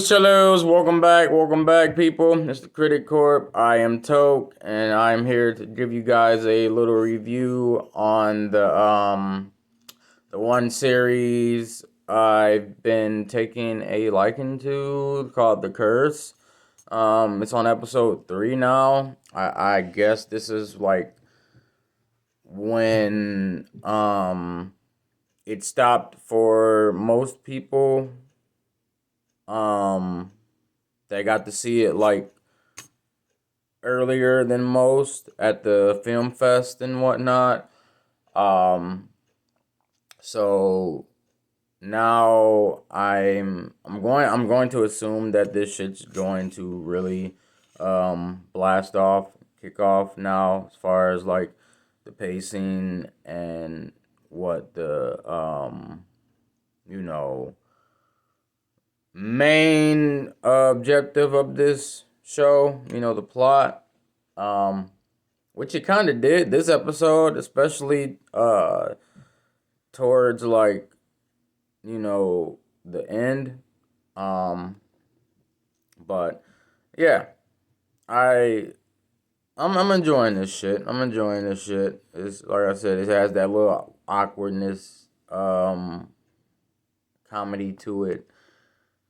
Chillos, welcome back, people. It's the Critic Corp. I am Toke, and I'm here to give you guys a little review on the one series I've been taking a liking to called The Curse. It's on episode 3 now. I guess this is like when it stopped for most people. Um they got to see it like earlier than most at the film fest and whatnot. Um, so now I'm going to assume that this shit's going to really blast off, kick off now as far as like the pacing and what the you know main objective of this show, the plot. Um, which it kind of did this episode, especially towards like the end. Um, but yeah, I I'm enjoying this shit. I'm enjoying this shit. It's like I said, it has that little awkwardness, comedy to it,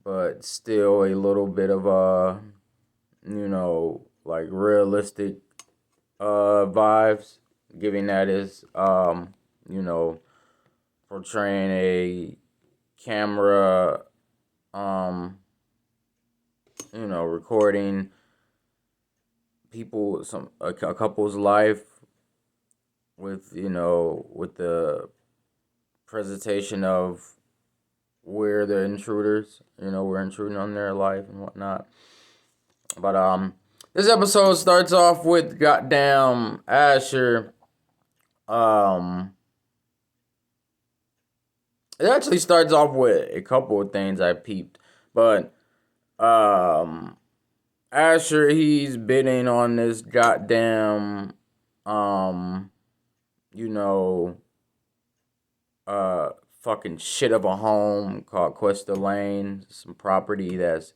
but still a little bit of like realistic vibes, giving that is you know portraying a camera, um, recording people, a couple's life with the presentation of we're the intruders, we're intruding on their life and whatnot. But this episode starts off with goddamn Asher. Um, it actually starts off with a couple of things I peeped, but um, Asher, he's bidding on this goddamn um, you know, uh fucking shit of a home called Cuesta Lane, some property that's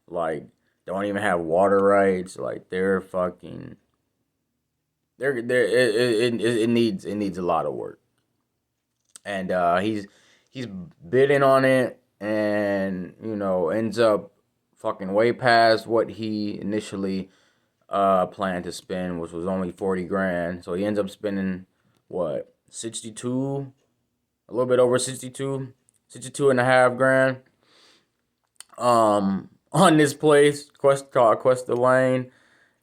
like don't even have water rights, like it needs a lot of work. And he's bidding on it, and ends up fucking way past what he initially planned to spend, which was only 40 grand. So he ends up spending what, 62, a little bit over 62, 62 and a half grand on this place called Cuesta Lane.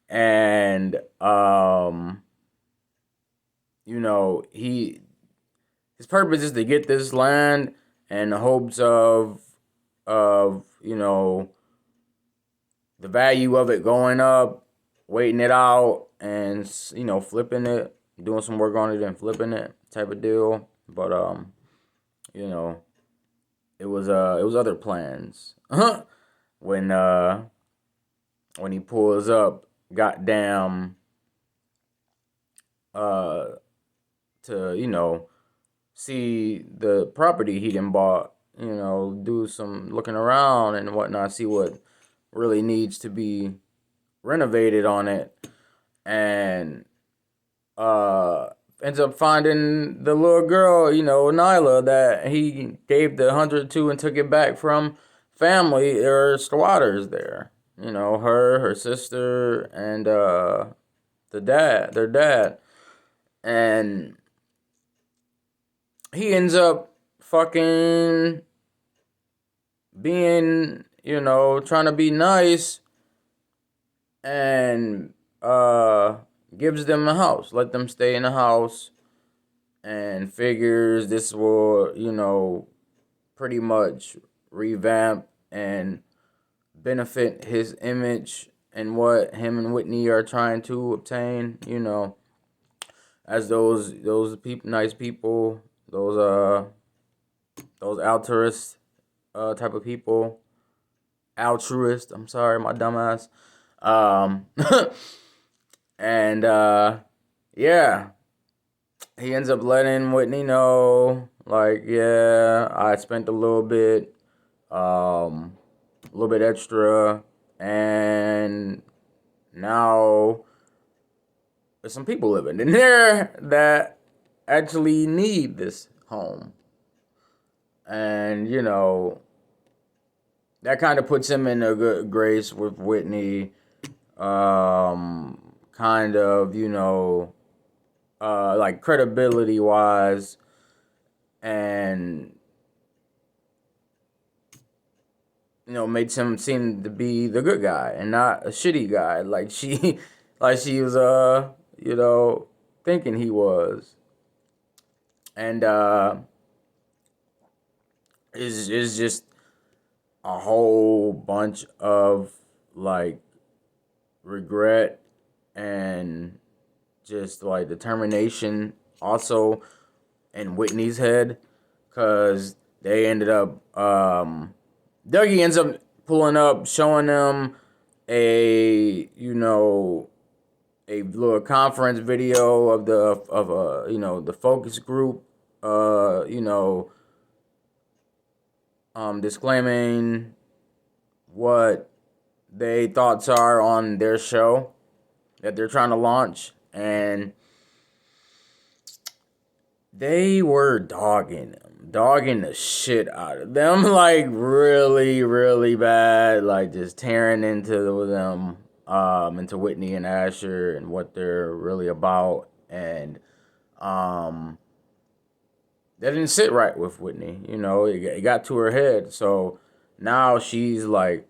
And he his purpose is to get this land in the hopes of the value of it going up, waiting it out, and flipping it, doing some work on it and flipping it type of deal. But you know, it was other plans. when uh when he pulls up, goddamn, uh to see the property he done bought, do some looking around and whatnot, see what really needs to be renovated on it. And uh ends up finding the little girl, Nyla, that he gave the 100 to and took it back from family or squatters there. Her sister, and their dad. And he ends up fucking being, trying to be nice, and gives them a house, let them stay in the house, and figures this will, pretty much revamp and benefit his image and what him and Whitney are trying to obtain, as those people, nice people, those altruist type of people. Altruist, I'm sorry, my dumbass. Um and yeah, he ends up letting Whitney know, like, yeah, I spent a little bit, um a little bit extra, and now there's some people living in there that actually need this home. And, that kind of puts him in a good grace with Whitney. Kind of, like credibility wise, and makes him seem to be the good guy and not a shitty guy like she like she was thinking he was. And is just a whole bunch of like regret and just like determination also in Whitney's head, because they ended up Dougie ends up pulling up, showing them a little conference video of the focus group, disclaiming what they thoughts are on their show that they're trying to launch, and they were dogging the shit out of them, like really, really bad, like just tearing into them, into Whitney and Asher and what they're really about, and that didn't sit right with Whitney. It got to her head, so now she's like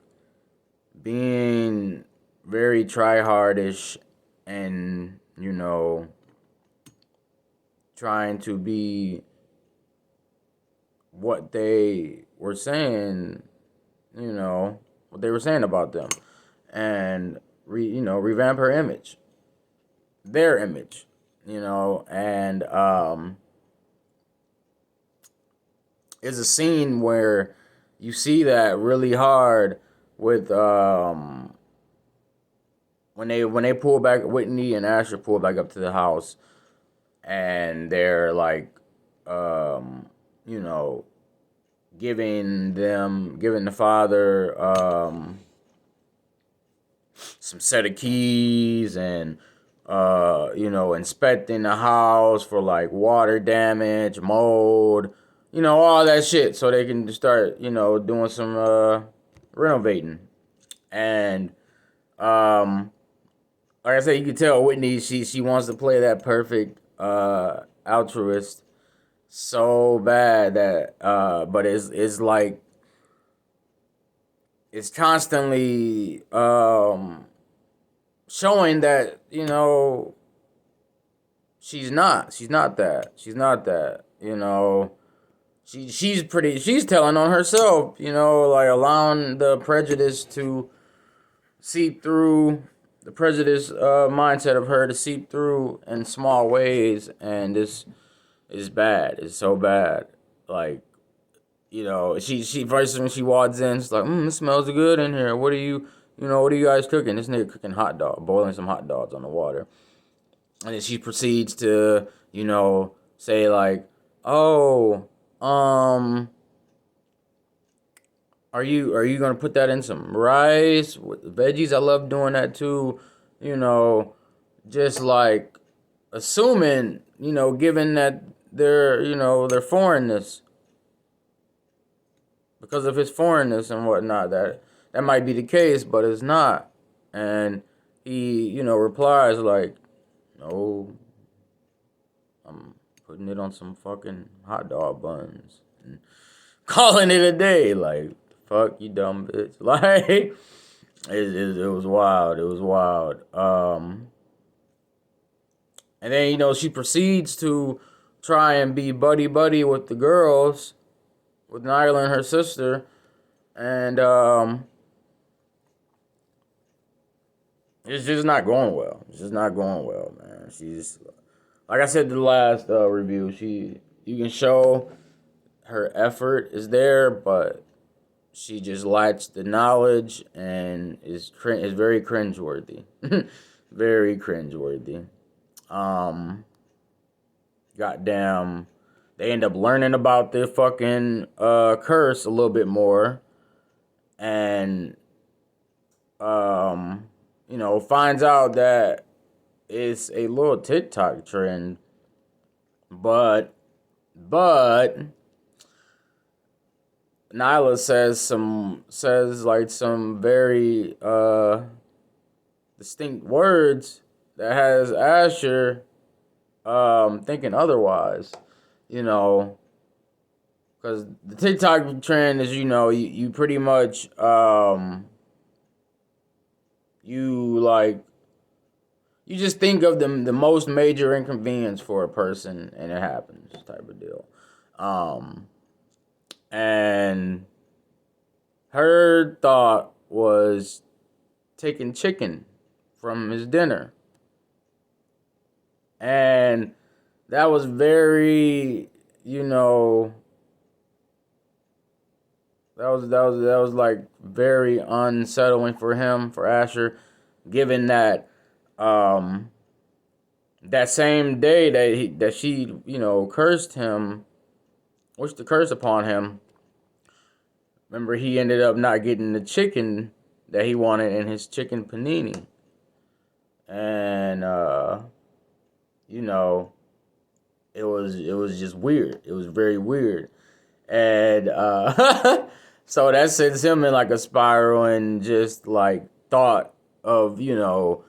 being very try-hardish and trying to be what they were saying, what they were saying about them, and revamp her image, their image, and it's a scene where you see that really hard with when they pull back, Whitney and Asher pull back up to the house, and they're like you know giving the father some set of keys, and inspecting the house for like water damage, mold, all that shit, so they can start doing some renovating. And like I said, you can tell Whitney, she wants to play that perfect altruist so bad that but it's like it's constantly showing that she's not that she's telling on herself, like allowing the prejudice to seep through, the prejudice mindset of her to seep through in small ways. And this is bad. It's so bad. Like, she first, when she walks in, she's like, it smells good in here. What are you guys cooking? This nigga cooking boiling some hot dogs on the water. And then she proceeds to, say like, oh, are you gonna put that in some rice with veggies? I love doing that too. Just like assuming, given that their foreignness, because of his foreignness and whatnot, that might be the case, but it's not. And he, replies like, no, I'm putting it on some fucking hot dog buns and calling it a day. Like, fuck you, dumb bitch. Like, it was wild. It was wild. And then she proceeds to try and be buddy buddy with the girls, with Nyla and her sister, and it's just not going well. It's just not going well, man. She's, like I said in the last review, you can show her effort is there, but she just lacks the knowledge and is very cringeworthy. Very cringeworthy. Goddamn, they end up learning about the fucking curse a little bit more, and and finds out that it's a little TikTok trend, but Nyla says like some very distinct words that has Asher thinking otherwise, you know, because the TikTok trend is, you pretty much you like you just think of the most major inconvenience for a person and it happens type of deal. And her thought was taking chicken from his dinner. And that was very, that was like very unsettling for him, for Asher, given that that same day that she, cursed him, wished the curse upon him. Remember, he ended up not getting the chicken that he wanted in his chicken panini. And it was just weird. It was very weird. And so that sends him in like a spiral and just like thought of, like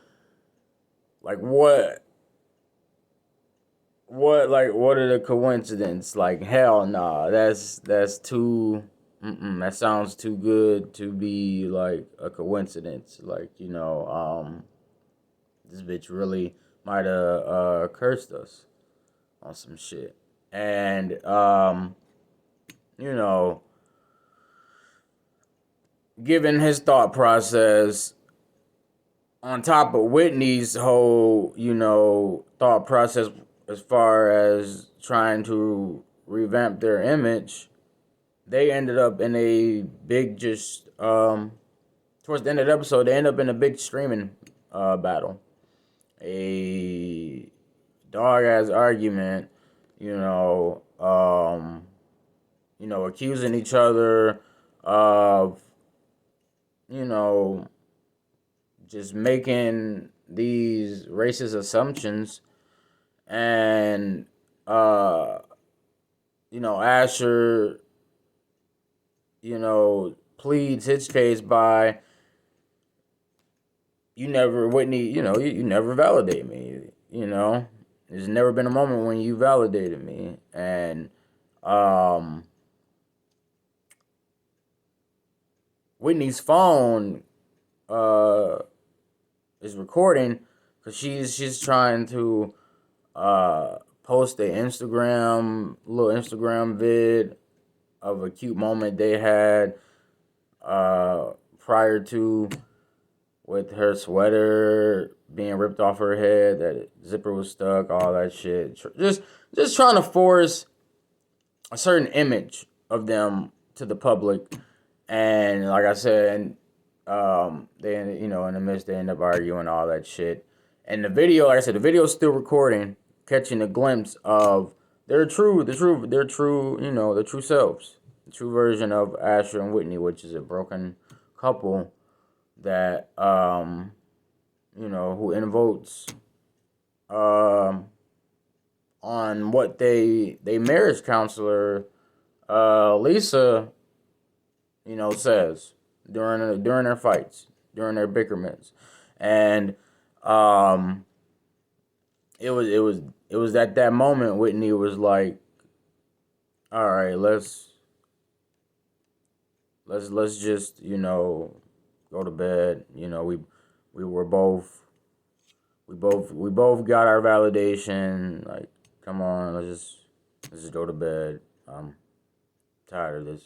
what are the coincidence? Like, hell nah, that's too that sounds too good to be like a coincidence. Like, this bitch really might have cursed us on some shit. And given his thought process on top of Whitney's whole, thought process as far as trying to revamp their image, they ended up in a big towards the end of the episode, they end up in a big streaming battle. A dog ass argument, accusing each other of, just making these racist assumptions. And Asher, pleads his case by, Whitney, you never validate me, there's never been a moment when you validated me. And Whitney's phone is recording because she's trying to post a little Instagram vid of a cute moment they had prior to, with her sweater being ripped off her head, that zipper was stuck, all that shit. Just trying to force a certain image of them to the public. And like I said, they, in the midst, they end up arguing, all that shit. And the video, like I said, the video's still recording, catching a glimpse of their true selves, the true version of Asher and Whitney, which is a broken couple that, who invotes, on what they marriage counselor, Lisa, says during their fights, during their bickerments. And it was at that moment Whitney was like, all right, let's just, go to bed. We both got our validation. Like, come on, let's just go to bed. I'm tired of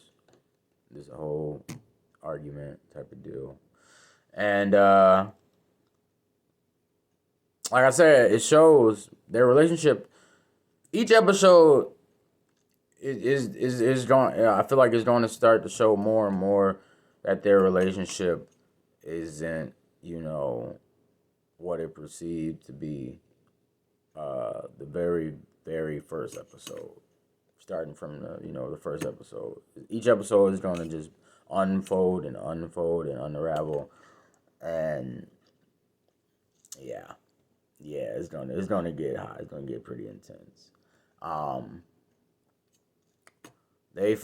this whole argument type of deal. And like I said, it shows their relationship. Each episode is going. I feel like it's going to start to show more and more that their relationship isn't, what it perceived to be. The very, very first episode, starting from the first episode. Each episode is going to just unfold and unfold and unravel. And yeah, it's gonna get hot. It's gonna get pretty intense. Um, they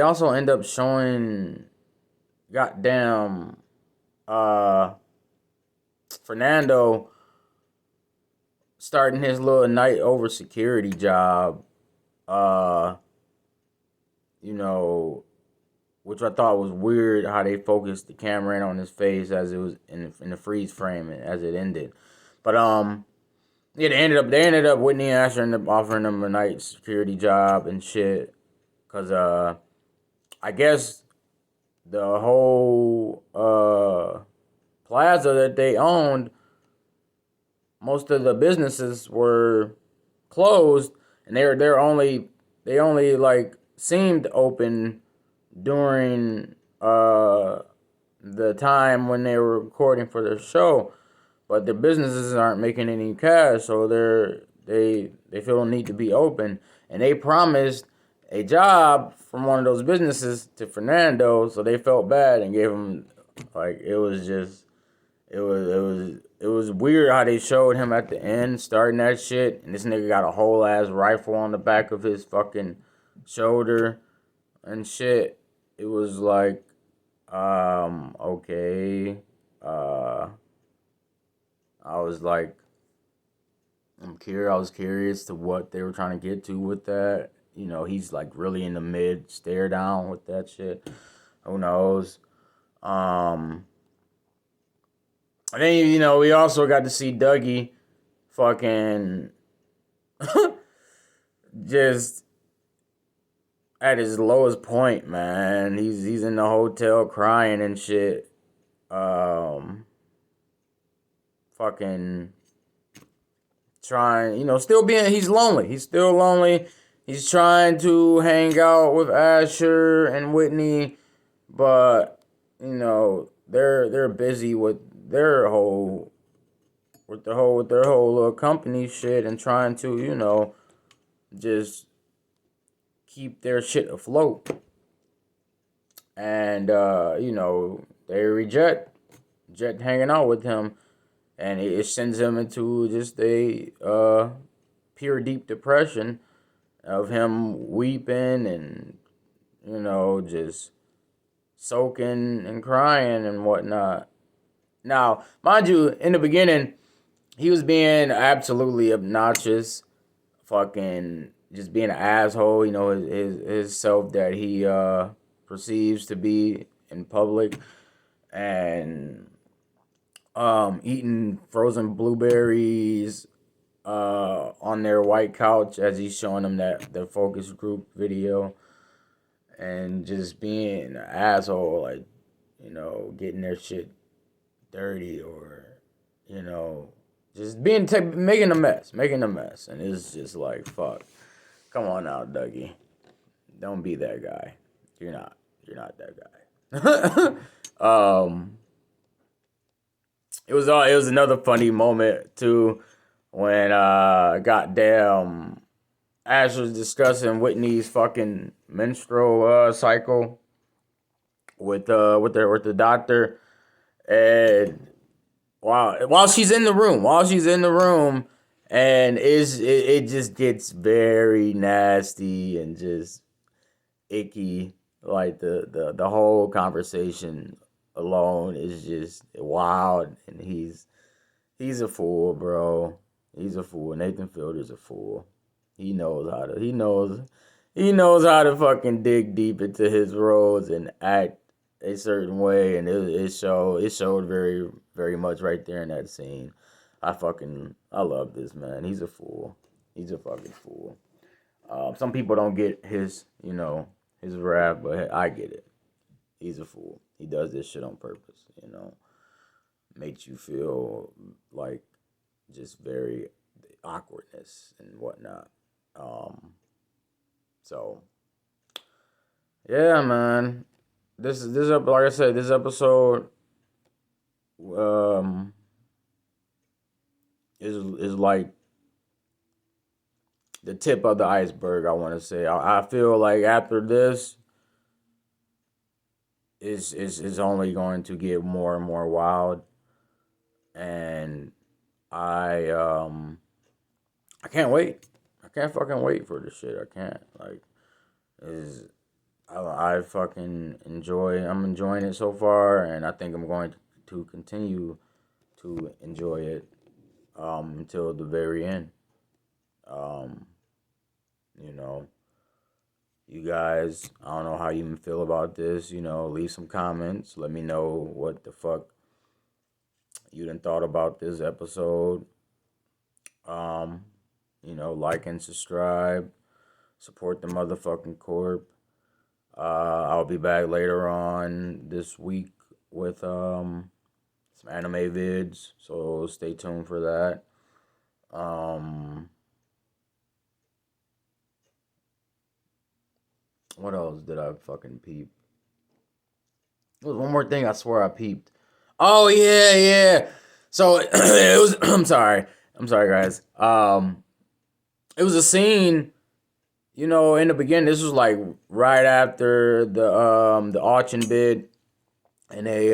also end up showing goddamn uh Fernando starting his little night over security job. Uh, you know, which I thought was weird how they focused the camera in on his face as it was in the freeze frame and as it ended. But yeah, they ended up Whitney and Asher ended up offering him a night security job and shit. Cause I guess the whole plaza that they owned, most of the businesses were closed, and they only like seemed open during the time when they were recording for their show, but the businesses aren't making any cash, so they feel the need to be open, and they promised a job from one of those businesses to Fernando, so they felt bad and gave him like it was weird how they showed him at the end starting that shit, and this nigga got a whole ass rifle on the back of his fucking shoulder and shit. It was like, okay. Uh, I was like, I was curious to what they were trying to get to with that. He's like really in the mid stare down with that shit. Who knows? Um, and then we also got to see Dougie fucking just at his lowest point, man. He's in the hotel crying and shit. Fucking trying, still he's lonely. He's still lonely. He's trying to hang out with Asher and Whitney, but they're busy with their whole little company shit and trying to just keep their shit afloat. And they reject Jet hanging out with him, and it sends him into just a pure deep depression of him weeping and just soaking and crying and whatnot. Now, mind you, in the beginning, he was being absolutely obnoxious, fucking just being an asshole. His self that he perceives to be in public, and eating frozen blueberries on their white couch as he's showing them the focus group video, and just being an asshole, like getting their shit dirty, or just making a mess, and it's just like, fuck, come on now, Dougie, don't be that guy. You're not that guy. It was another funny moment too when goddamn Ash was discussing Whitney's fucking menstrual cycle with the doctor, and while she's in the room, and it just gets very nasty and just icky. Like the whole conversation alone is just wild, and he's a fool, bro. He's a fool. Nathan Fielder's a fool. He knows how to fucking dig deep into his roles and act a certain way, and it showed very very much right there in that scene. I love this man. He's a fool. He's a fucking fool. Some people don't get his rap, but I get it. He's a fool. He does this shit on purpose. Makes you feel like just very awkwardness and whatnot. So yeah, man. Like I said, this episode um is like the tip of the iceberg. I want to say. I feel like after this, is only going to get more and more wild, and I can't wait. I can't fucking wait for this shit. I can't like is I fucking enjoy. I'm enjoying it so far, and I think I'm going to continue to enjoy it until the very end. Um, you know, you guys, I don't know how you feel about this. Leave some comments. Let me know what the fuck you done thought about this episode. Um, like and subscribe. Support the motherfucking corp. I'll be back later on this week with some anime vids, so stay tuned for that. What else did I fucking peep? There was one more thing I swear I peeped. Oh yeah, yeah. So it was. I'm sorry, guys. It was a scene. In the beginning, this was like right after the auction bid, and they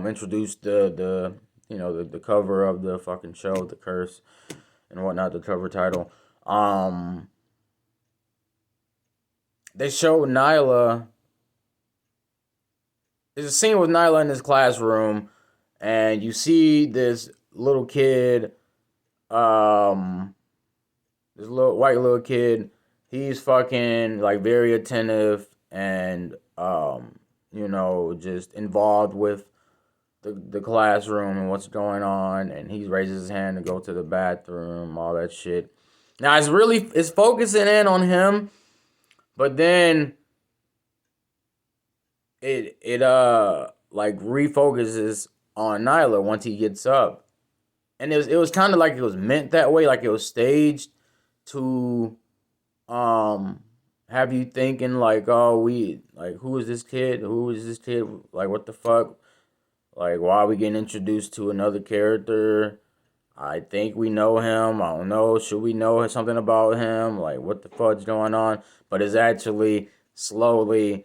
introduced the cover of the fucking show, The Curse, and whatnot, the cover title. They showed Nyla. There's a scene with Nyla in this classroom, and you see this little kid, this little kid. He's fucking like very attentive and just involved with the classroom and what's going on, and he raises his hand to go to the bathroom, all that shit. Now it's focusing in on him, but then it like refocuses on Nyla once he gets up. And it was kind of like it was meant that way, like it was staged to have you thinking like, oh, who is this kid? Who is this kid? Like, what the fuck? Like, why are we getting introduced to another character? I think we know him. I don't know. Should we know something about him? Like, what the fuck's going on? But it's actually slowly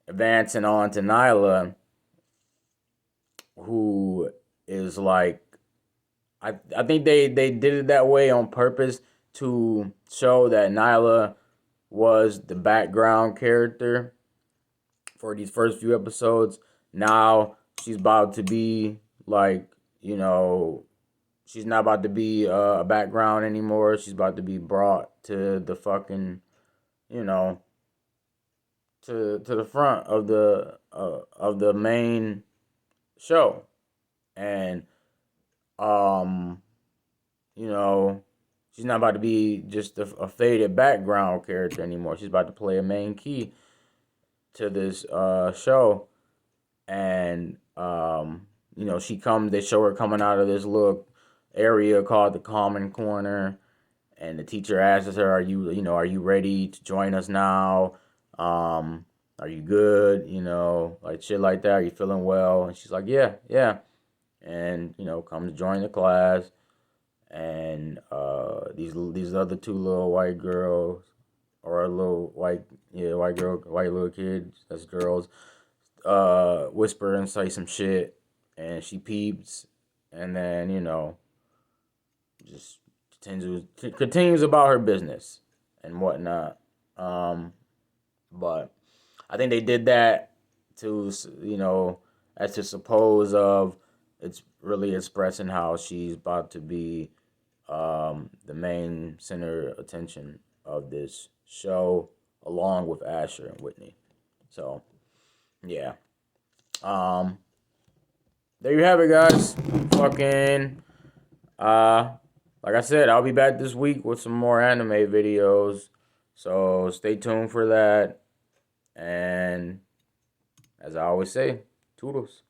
advancing on to Nyla, who is like, I think they did it that way on purpose to show that Nyla was the background character for these first few episodes. Now she's about to be like, she's not about to be a background anymore. She's about to be brought to the fucking, to the front of the main show, and um, you know, she's not about to be just a faded background character anymore. She's about to play a main key to this show, and they show her coming out of this little area called the Common Corner, and the teacher asks her, are you ready to join us now? Are you good? Like shit like that. Are you feeling well? And she's like, yeah, yeah. And comes join the class, and these other two little white girls, or a little white little kids, that's girls, whisper and say some shit, and she peeps, and then just continues about her business and whatnot. But I think they did that to as to suppose of it's really expressing how she's about to be the main center attention of this show, along with Asher and Whitney. So yeah. Um, there you have it, guys. Fucking like I said, I'll be back this week with some more anime videos. So stay tuned for that. And as I always say, toodles.